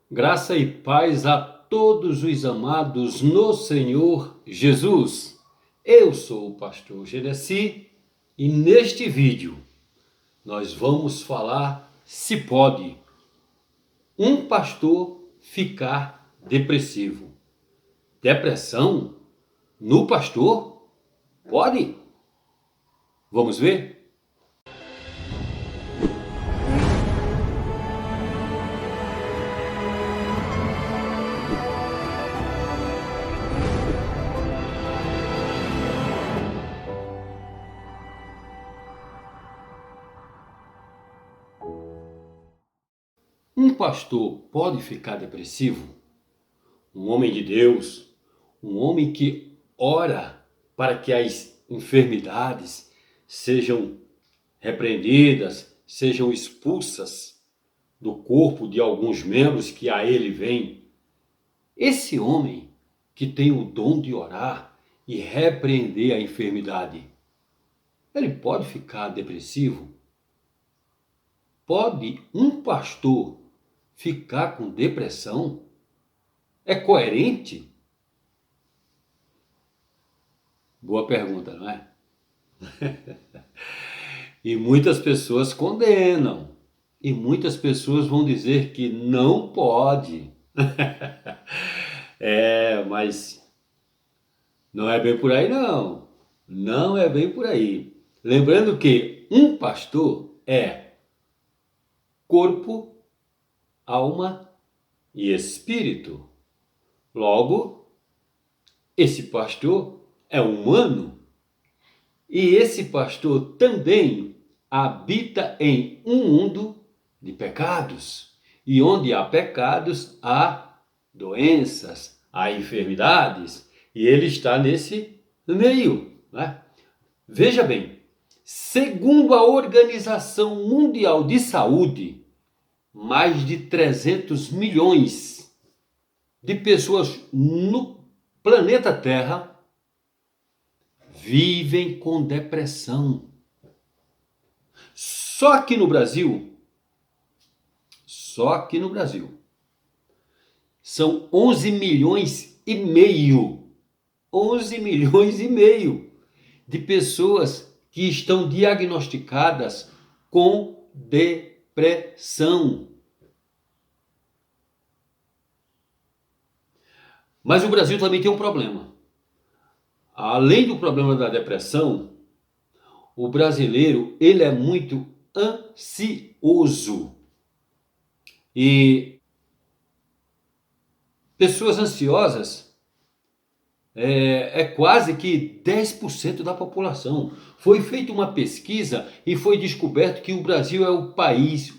Graça e paz a todos os amados no Senhor Jesus. Eu sou o pastor Genesi e neste vídeo nós vamos falar se pode um pastor ficar depressivo. Depressão no pastor? Pode? Vamos ver? Um pastor pode ficar depressivo? Um homem de Deus, um homem que ora para que as enfermidades sejam repreendidas, sejam expulsas do corpo de alguns membros que a ele vêm. Esse homem que tem o dom de orar e repreender a enfermidade, ele pode ficar depressivo? Pode um pastor ficar com depressão? É coerente? Boa pergunta, não é? E muitas pessoas condenam. E muitas pessoas vão dizer que não pode. Mas não é bem por aí não. Não é bem por aí. Lembrando que um pastor é corpo, alma e espírito. Logo, esse pastor é humano e esse pastor também habita em um mundo de pecados. E onde há pecados, há doenças, há enfermidades. E ele está nesse meio, né? Veja bem, segundo a Organização Mundial de Saúde, mais de 300 milhões de pessoas no planeta Terra vivem com depressão. Só aqui no Brasil, são 11 milhões e meio. 11 milhões e meio de pessoas que estão diagnosticadas com depressão. Mas o Brasil também tem um problema. Além do problema da depressão, o brasileiro, ele é muito ansioso. E pessoas ansiosas é quase que 10% da população. Foi feita uma pesquisa e foi descoberto que o Brasil é o país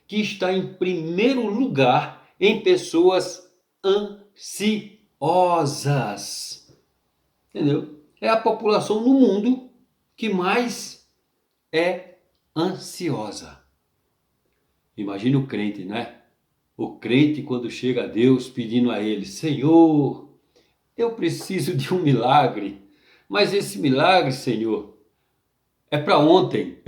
que está em primeiro lugar em pessoas ansiosas. Entendeu? É a população no mundo que mais é ansiosa. Imagina o crente, né? O crente quando chega a Deus pedindo a ele: Senhor, eu preciso de um milagre, mas esse milagre, Senhor, é para ontem.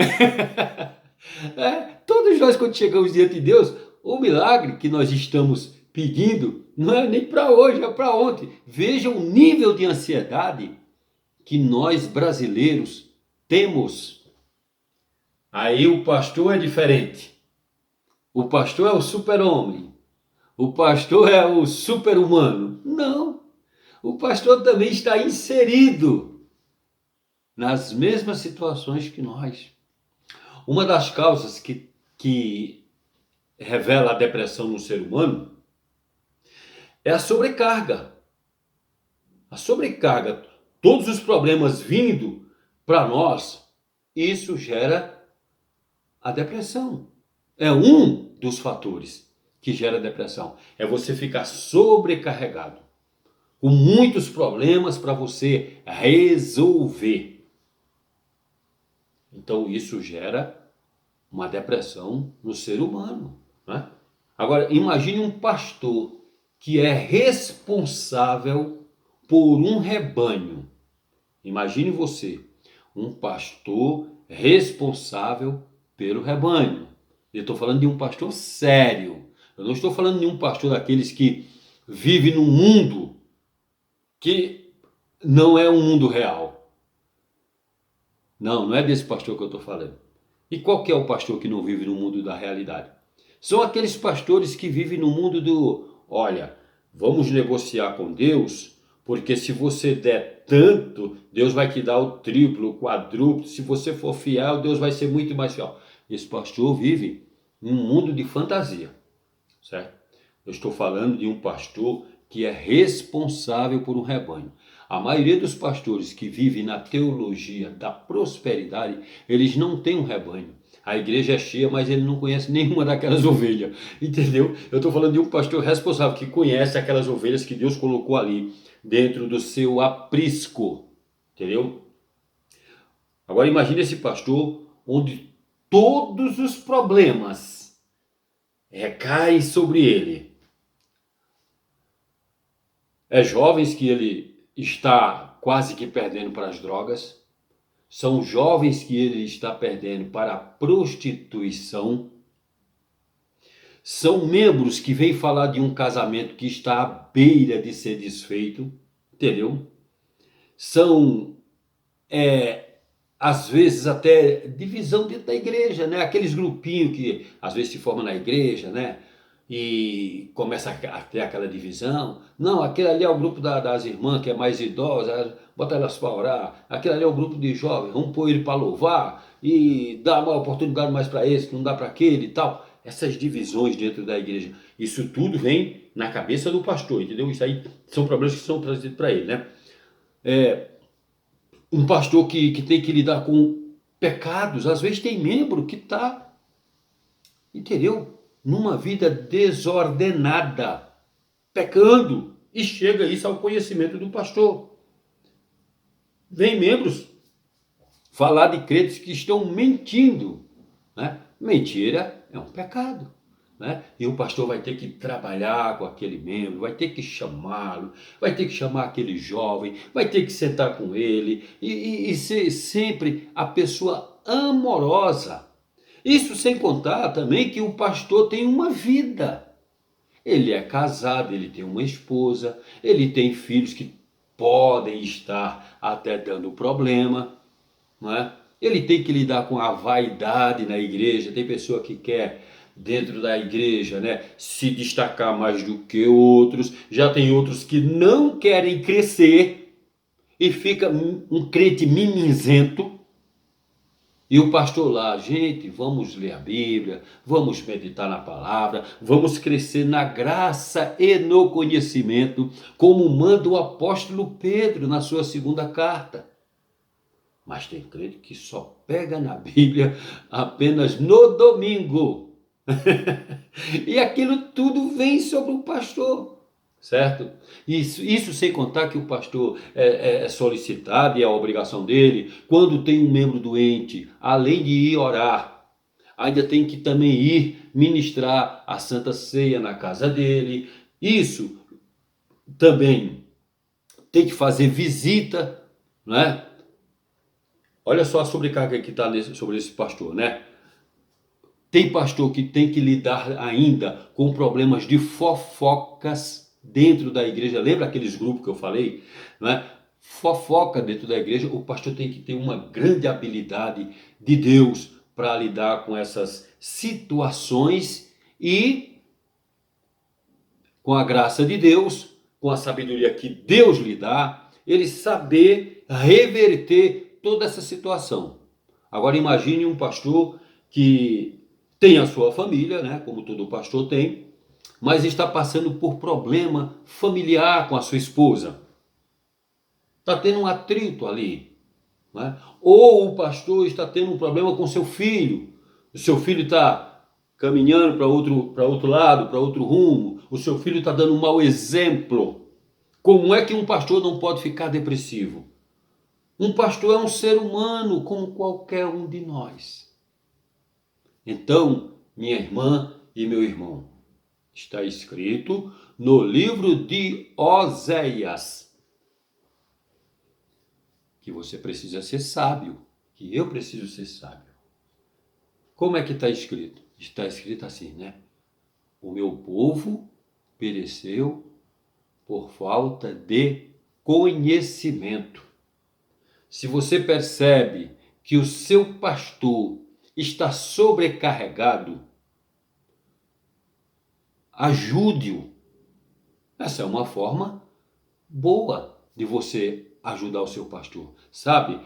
Todos nós quando chegamos diante de Deus, o milagre que nós estamos pedindo não é nem para hoje, é para ontem. Veja o nível de ansiedade que nós brasileiros temos. Aí o pastor é diferente. O pastor é o super-homem. O pastor é o super-humano. Não. O pastor também está inserido nas mesmas situações que nós. Uma das causas que revela a depressão no ser humano é a sobrecarga. A sobrecarga, todos os problemas vindo para nós, isso gera a depressão. É um dos fatores que gera depressão. É você ficar sobrecarregado, com muitos problemas para você resolver. Então isso gera uma depressão no ser humano, né? Agora, imagine um pastor que é responsável por um rebanho. Imagine você, um pastor responsável pelo rebanho. Eu estou falando de um pastor sério, Eu não estou falando de um pastor daqueles que vive num mundo que não é um mundo real. Não, não é desse pastor que eu estou falando. E qual que é o pastor que não vive no mundo da realidade? São aqueles pastores que vivem no mundo olha, vamos negociar com Deus, porque se você der tanto, Deus vai te dar o triplo, o quadruplo. Se você for fiel, Deus vai ser muito mais fiel. Esse pastor vive num mundo de fantasia, certo? Eu estou falando de um pastor que é responsável por um rebanho. A maioria dos pastores que vivem na teologia da prosperidade, eles não têm um rebanho. A igreja é cheia, mas ele não conhece nenhuma daquelas ovelhas, entendeu? Eu estou falando de um pastor responsável que conhece aquelas ovelhas que Deus colocou ali dentro do seu aprisco, entendeu? Agora imagine esse pastor onde todos os problemas recaem sobre ele. É jovens que ele está quase que perdendo para as drogas, são jovens que ele está perdendo para a prostituição, são membros que vêm falar de um casamento que está à beira de ser desfeito, entendeu? São, às vezes, até divisão dentro da igreja, né? Aqueles grupinhos que às vezes se formam na igreja, né? E começa a ter aquela divisão. Não, aquele ali é o grupo das irmãs que é mais idosa, bota elas para orar. Aquele ali é o grupo de jovens, vamos pôr ele para louvar e dar uma oportunidade mais para esse, que não dá para aquele e tal. Essas divisões dentro da igreja, isso tudo vem na cabeça do pastor, entendeu? Isso aí são problemas que são trazidos para ele, né? Um pastor que tem que lidar com pecados, às vezes tem membro que está, entendeu? Numa vida desordenada, pecando, e chega isso ao conhecimento do pastor. Vem membros falar de crentes que estão mentindo, né? Mentira é um pecado, né? E o pastor vai ter que trabalhar com aquele membro, vai ter que chamá-lo, vai ter que chamar aquele jovem, vai ter que sentar com ele e ser sempre a pessoa amorosa. Isso sem contar também que o pastor tem uma vida. Ele é casado, ele tem uma esposa, ele tem filhos que podem estar até dando problema, não é? Ele tem que lidar com a vaidade na igreja. Tem pessoa que quer, dentro da igreja, né, se destacar mais do que outros. Já tem outros que não querem crescer e fica um crente mimizento. E o pastor lá, gente, vamos ler a Bíblia, vamos meditar na palavra, vamos crescer na graça e no conhecimento, como manda o apóstolo Pedro na sua segunda carta. Mas tem crente que só pega na Bíblia apenas no domingo. E aquilo tudo vem sobre o pastor, certo? Isso sem contar que o pastor é solicitado e é a obrigação dele, quando tem um membro doente, além de ir orar, ainda tem que também ir ministrar a Santa Ceia na casa dele. Isso também tem que fazer visita, não é? Olha só a sobrecarga que está sobre esse pastor, né? Tem pastor que tem que lidar ainda com problemas de fofocas dentro da igreja. Lembra aqueles grupos que eu falei? Não é? Fofoca dentro da igreja. O pastor tem que ter uma grande habilidade de Deus para lidar com essas situações e, com a graça de Deus, com a sabedoria que Deus lhe dá, ele saber reverter toda essa situação. Agora imagine um pastor que tem a sua família, né, como todo pastor tem, mas está passando por problema familiar com a sua esposa. Está tendo um atrito ali. Né? Ou o pastor está tendo um problema com seu filho. O seu filho está caminhando para outro lado, para outro rumo. O seu filho está dando um mau exemplo. Como é que um pastor não pode ficar depressivo? Um pastor é um ser humano como qualquer um de nós. Então, minha irmã e meu irmão, está escrito no livro de Oséias que você precisa ser sábio, que eu preciso ser sábio. Como é que está escrito? Está escrito assim, né? O meu povo pereceu por falta de conhecimento. Se você percebe que o seu pastor está sobrecarregado, ajude-o. Essa é uma forma boa de você ajudar o seu pastor. Sabe,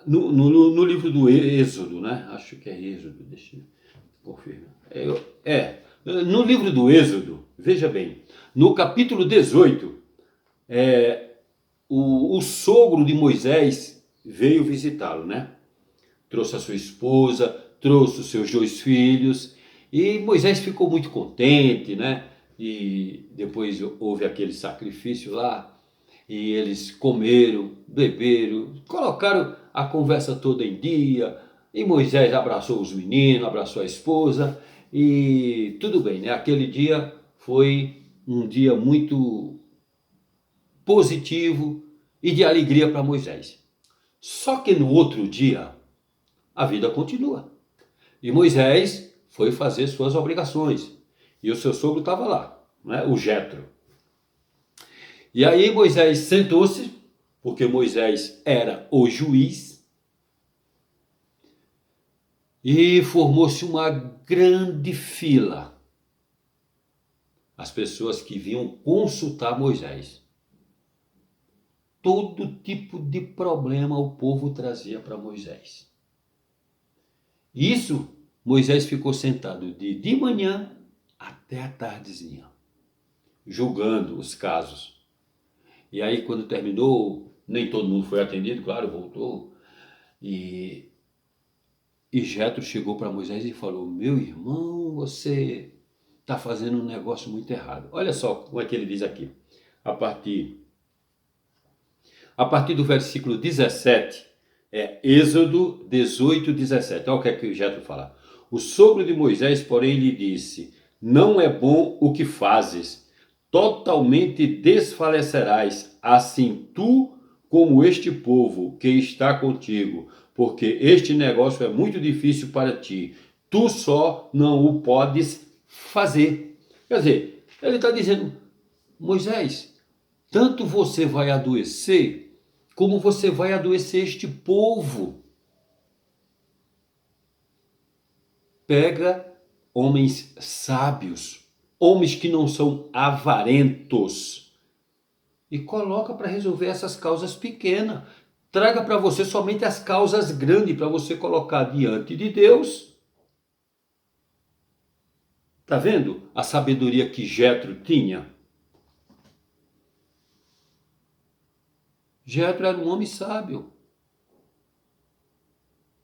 no livro do Êxodo, né? Acho que é Êxodo, deixa eu confirmar. No livro do Êxodo, veja bem, no capítulo 18, o sogro de Moisés veio visitá-lo, né? Trouxe a sua esposa, trouxe os seus 2 filhos, e Moisés ficou muito contente, né? E depois houve aquele sacrifício lá, e eles comeram, beberam, colocaram a conversa toda em dia, e Moisés abraçou os meninos, abraçou a esposa, e tudo bem, né? Aquele dia foi um dia muito positivo e de alegria para Moisés. Só que no outro dia, a vida continua. E Moisés foi fazer suas obrigações. E o seu sogro estava lá, né? O Jetro. E aí Moisés sentou-se, porque Moisés era o juiz, e formou-se uma grande fila. As pessoas que vinham consultar Moisés. Todo tipo de problema o povo trazia para Moisés. Isso, Moisés ficou sentado de manhã até a tardezinha, julgando os casos. E aí, quando terminou, nem todo mundo foi atendido, claro, voltou. E Jetro chegou para Moisés e falou: meu irmão, você está fazendo um negócio muito errado. Olha só como é que ele diz aqui, a partir do versículo 17, Êxodo 18, 17. Olha o que é que o Jetro fala. O sogro de Moisés, porém, lhe disse: não é bom o que fazes, totalmente desfalecerás, assim tu como este povo que está contigo, porque este negócio é muito difícil para ti, tu só não o podes fazer. Quer dizer, ele está dizendo: Moisés, tanto você vai adoecer, como você vai adoecer este povo. Pega homens sábios, homens que não são avarentos, e coloca para resolver essas causas pequenas. Traga para você somente as causas grandes para você colocar diante de Deus. Tá vendo a sabedoria que Jetro tinha? Jetro era um homem sábio.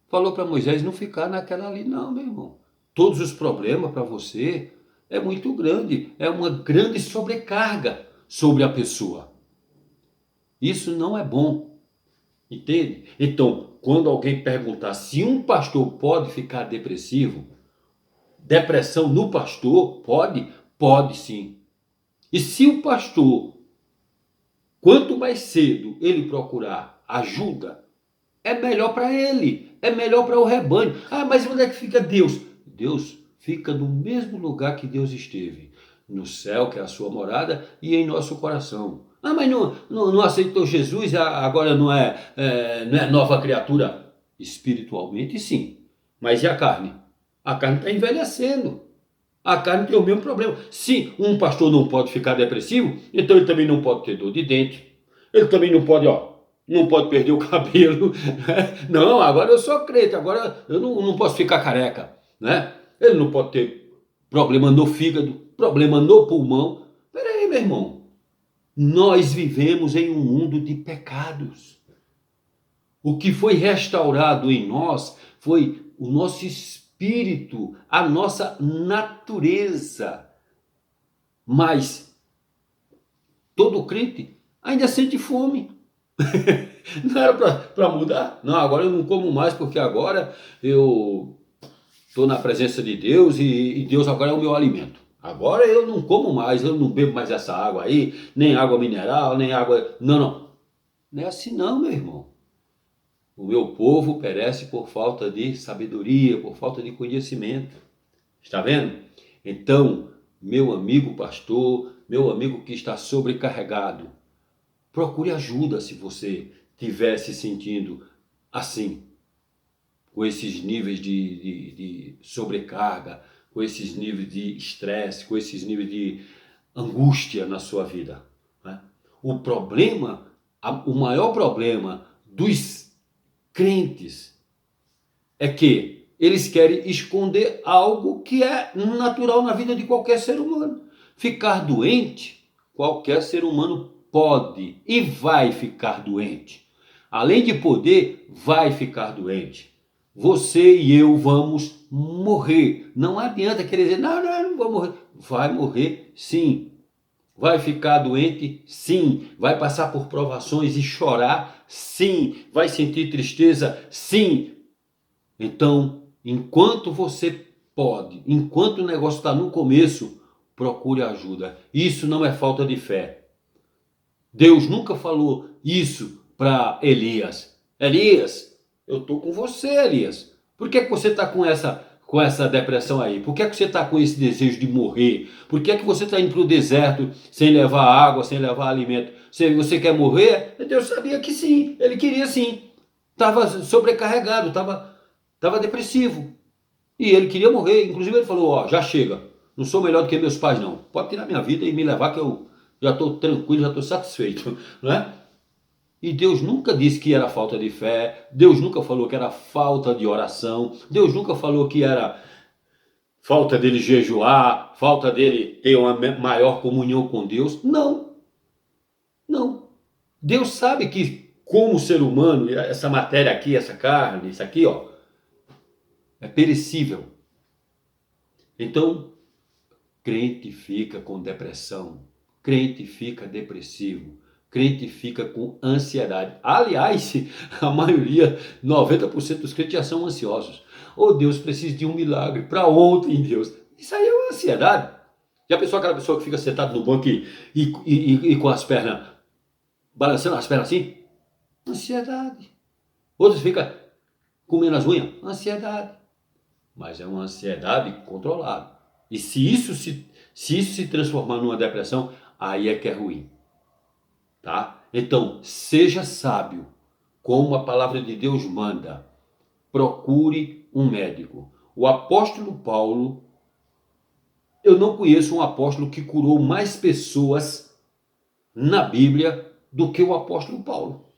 Falou para Moisés não ficar naquela ali, não, meu irmão. Todos os problemas para você é muito grande, é uma grande sobrecarga sobre a pessoa. Isso não é bom, entende? Então, quando alguém perguntar se um pastor pode ficar depressivo, depressão no pastor, pode? Pode sim. E se o pastor, quanto mais cedo ele procurar ajuda, é melhor para ele, é melhor para o rebanho. Ah, mas onde é que fica Deus? Deus fica no mesmo lugar que Deus esteve, no céu, que é a sua morada, e em nosso coração. Ah, mas não aceitou Jesus, agora não é nova criatura? Espiritualmente, sim. Mas e a carne? A carne está envelhecendo. A carne tem o mesmo problema. Se um pastor não pode ficar depressivo, então ele também não pode ter dor de dente. Ele também não pode, não pode perder o cabelo. Não, agora eu sou crente, agora eu não posso ficar careca, né? Ele não pode ter problema no fígado, problema no pulmão. Peraí, meu irmão. Nós vivemos em um mundo de pecados. O que foi restaurado em nós foi o nosso espírito, a nossa natureza. Mas todo crente ainda sente fome. Não era para mudar? Não, agora eu não como mais porque agora eu estou na presença de Deus e Deus agora é o meu alimento. Agora eu não como mais, eu não bebo mais essa água aí, nem água mineral, nem água... Não. Não é assim não, meu irmão. O meu povo perece por falta de sabedoria, por falta de conhecimento. Está vendo? Então, meu amigo pastor, meu amigo que está sobrecarregado, procure ajuda se você estiver se sentindo assim, com esses níveis de sobrecarga, com esses níveis de estresse, com esses níveis de angústia na sua vida, né? O problema, o maior problema dos crentes é que eles querem esconder algo que é natural na vida de qualquer ser humano. Ficar doente, qualquer ser humano pode e vai ficar doente. Além de poder, vai ficar doente. Você e eu vamos morrer. Não adianta querer dizer, não, não vou morrer. Vai morrer sim. Vai ficar doente? Sim. Vai passar por provações e chorar? Sim. Vai sentir tristeza? Sim. Então, enquanto você pode, enquanto o negócio está no começo, procure ajuda. Isso não é falta de fé. Deus nunca falou isso para Elias. Elias, eu estou com você, Elias. Por que você está com essa depressão aí? Por que você está com esse desejo de morrer? Por que você está indo para o deserto sem levar água, sem levar alimento? Você quer morrer? Deus sabia que sim, ele queria sim. Estava sobrecarregado, estava depressivo. E ele queria morrer. Inclusive ele falou, ó, já chega. Não sou melhor do que meus pais, não. Pode tirar minha vida e me levar que eu já estou tranquilo, já estou satisfeito. Né? E Deus nunca disse que era falta de fé. Deus nunca falou que era falta de oração. Deus nunca falou que era falta dele jejuar, falta dele ter uma maior comunhão com Deus. Não. Não. Deus sabe que como ser humano, essa matéria aqui, essa carne, isso aqui, ó, é perecível. Então, crente fica com depressão, crente fica depressivo, crente fica com ansiedade. Aliás, a maioria, 90% dos crentes já são ansiosos. Oh, Deus, preciso de um milagre para ontem, Deus. Isso aí é uma ansiedade. Já pensou aquela pessoa que fica sentada no banco e com as pernas, balançando as pernas assim? Ansiedade. Outros ficam comendo as unhas? Ansiedade. Mas é uma ansiedade controlada. E se isso se transformar numa depressão, aí é que é ruim. Tá? Então, seja sábio, como a palavra de Deus manda. Procure um médico. O apóstolo Paulo, eu não conheço um apóstolo que curou mais pessoas na Bíblia do que o apóstolo Paulo.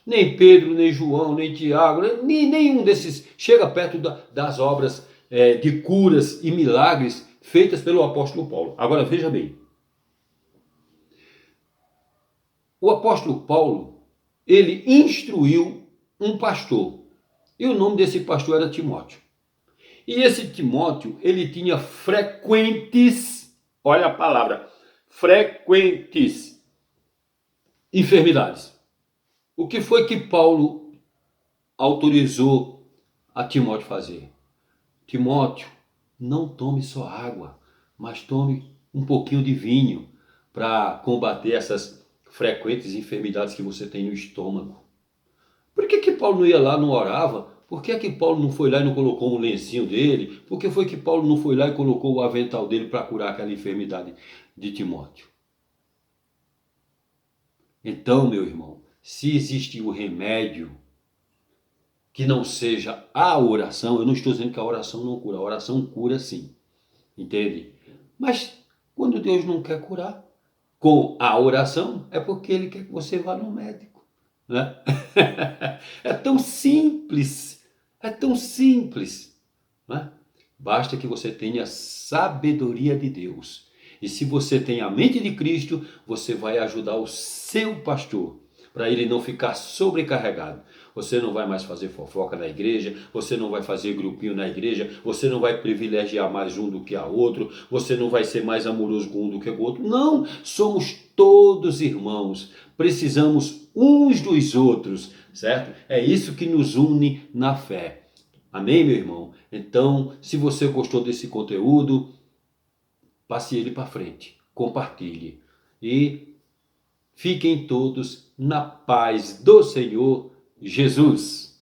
Nem Pedro, nem João, nem Tiago, nem nenhum desses chega perto das obras de curas e milagres feitas pelo apóstolo Paulo. Agora veja bem, o apóstolo Paulo, ele instruiu um pastor, e o nome desse pastor era Timóteo. E esse Timóteo, ele tinha frequentes, olha a palavra, frequentes enfermidades. O que foi que Paulo autorizou a Timóteo fazer? Timóteo, não tome só água, mas tome um pouquinho de vinho para combater essas frequentes enfermidades que você tem no estômago. Por que Paulo não ia lá, não orava? Por que Paulo não foi lá e não colocou um lencinho dele? Por que foi que Paulo não foi lá e colocou o avental dele para curar aquela enfermidade de Timóteo? Então, meu irmão, se existe um remédio que não seja a oração, eu não estou dizendo que a oração não cura, a oração cura sim, entende? Mas quando Deus não quer curar com a oração, é porque Ele quer que você vá no médico, né? É tão simples, né? Basta que você tenha sabedoria de Deus. E se você tem a mente de Cristo, você vai ajudar o seu pastor, para ele não ficar sobrecarregado. Você não vai mais fazer fofoca na igreja, você não vai fazer grupinho na igreja, você não vai privilegiar mais um do que a outro, você não vai ser mais amoroso com um do que com o outro. Não, somos todos irmãos, precisamos uns dos outros, certo? É isso que nos une na fé. Amém, meu irmão? Então, se você gostou desse conteúdo, passe ele para frente, compartilhe e fiquem todos na paz do Senhor Jesus.